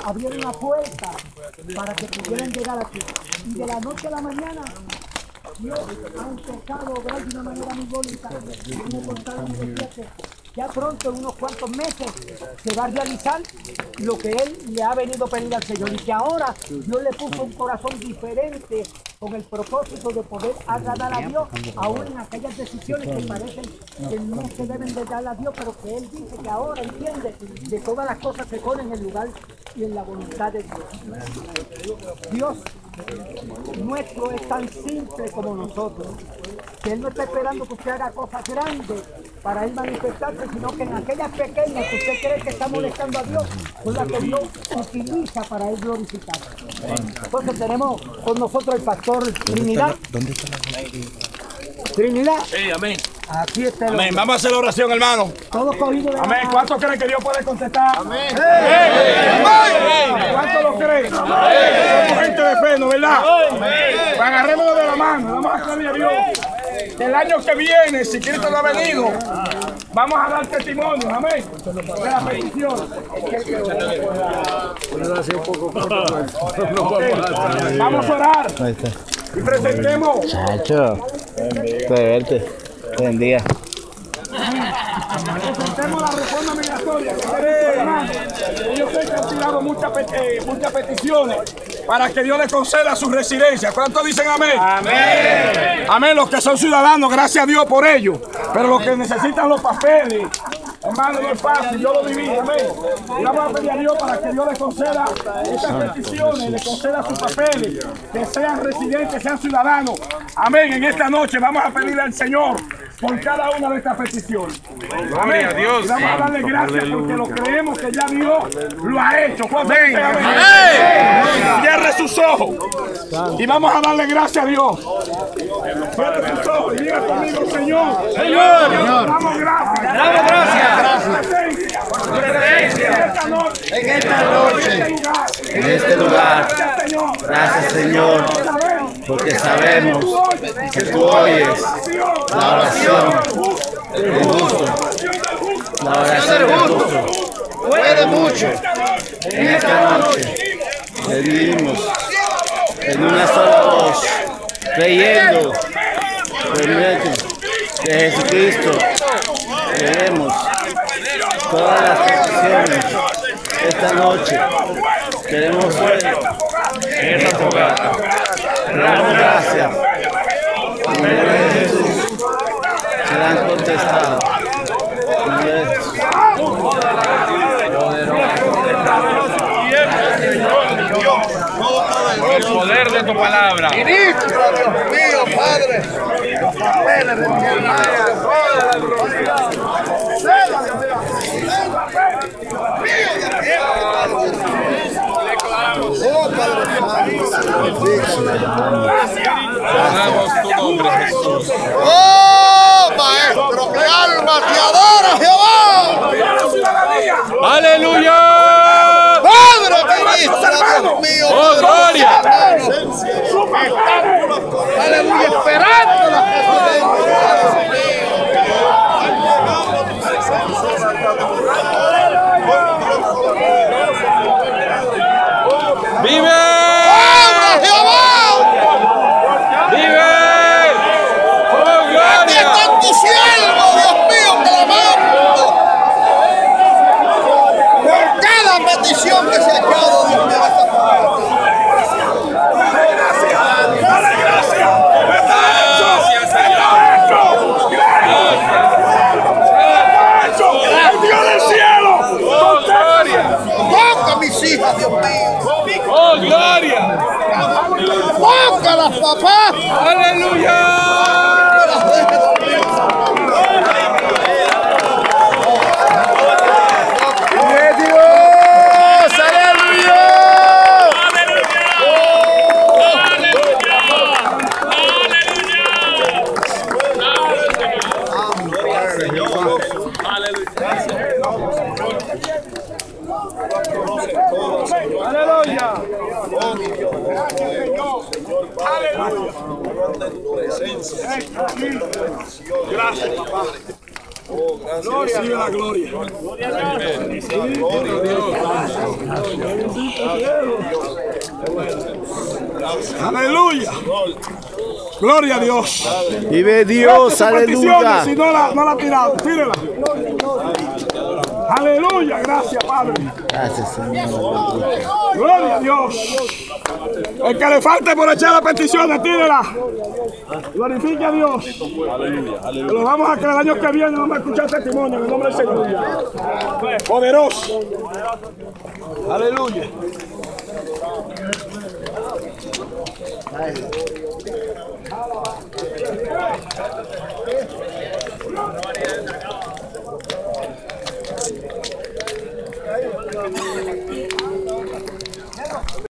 abrieron una puerta para que pudieran llegar aquí. Y de la noche a la mañana, Dios ha empezado a obrar de una manera muy voluntaria. Me contaron y decía que ya pronto, en unos cuantos meses, se va a realizar lo que él le ha venido a pedir al Señor. Y que ahora Dios le puso un corazón diferente con el propósito de poder agradar a Dios, aún en aquellas decisiones que parecen que no se deben de dar a Dios, pero que Él dice que ahora entiende de todas las cosas que pone en el lugar y en la voluntad de Dios. Dios nuestro es tan simple como nosotros, que Él no está esperando que usted haga cosas grandes para Él manifestarse, sino que en aquellas pequeñas que usted cree que está molestando a Dios, son las que Dios utiliza para Él glorificarse. Entonces tenemos con nosotros el pastor Trinidad. ¿Dónde está la Trinidad. Sí, amén. Aquí está el Amén. Vamos a hacer la oración, hermano. Todos cogidos de la Amén. mano. ¿Cuántos creen que Dios puede contestar? Amén. ¿Cuántos lo creen? Somos gente de fe, ¿no, verdad? Pues agarrémonos de la mano. Vamos a creer a Dios. El año que viene, si Cristo no ha venido, vamos a dar testimonio, amén, de la petición. Vamos a orar y presentemos. Chacho, de verte. Bendiga. Presentemos la reforma migratoria que queremos, hermano. Yo sé que han tirado muchas peticiones para que Dios le conceda su residencia. ¿Cuántos dicen amén? Amén. Amén. Los que son ciudadanos, gracias a Dios por ello. Pero los que necesitan los papeles, hermano, no es fácil. Yo lo viví, amén. Y vamos a pedir a Dios para que Dios le conceda estas peticiones, le conceda sus papeles, que sean residentes, sean ciudadanos. Amén. En esta noche vamos a pedirle al Señor por cada una de estas peticiones. Amén. Y vamos a darle gracias porque lo creemos que ya Dios lo ha hecho. Amén. Cierre sus ojos y vamos a darle gracias a Dios. Cierre sus ojos y diga conmigo, Señor. Señor. Damos gracias. Damos gracias. Por tu presencia. En esta noche. En este lugar. Gracias, Señor. Porque sabemos que tú oyes la oración del justo. La oración del justo puede mucho. En esta noche pedimos en una sola voz, creyendo que Jesucristo queremos todas las peticiones esta noche. Queremos ver en esta fogata. Damos gracias. En el nombre de Jesús serán contestados. Por el poder de tu palabra. Ministra, Dios mío, Padre, los papeles de mi hermana. Honramos tu nombre, Jesús. ¡Oh, Maestro, que alma te adora, Jehová! ¡Aleluya! ¡Padre, ministra, Dios mío! ¡Oh, gloria! ¡Aleluya! Esperando la ¡Vive! ¡Obra, Jehová! ¡Vive! ¡Oh, ¡Aquí gloria! está tu siervo, Dios mío, clamando! Por cada petición que se ha echado, Dios mío, a esta palabra. ¡Dale gracias! ¡Gracias, Señor! ¡El Dios del cielo! ¡Oh, gloria! Toca a mis hijas, Dios mío. ¡Oh, gloria! Tócalas, papá. ¡Aleluya! ¡Aleluya! ¡Aleluya! Gracias, Padre. Recibe la gloria. Aleluya. Gloria a Dios. Vive Dios, aleluya. Si no la ha tirado, tírela. Aleluya, gracias, Padre. Gracias, Señor. Gloria a Dios. El que le falte por echar las peticiones, tírela. Glorifique a Dios. Lo vamos a creer el año que viene, vamos a escuchar testimonio en el nombre del Señor. Poderoso. Aleluya.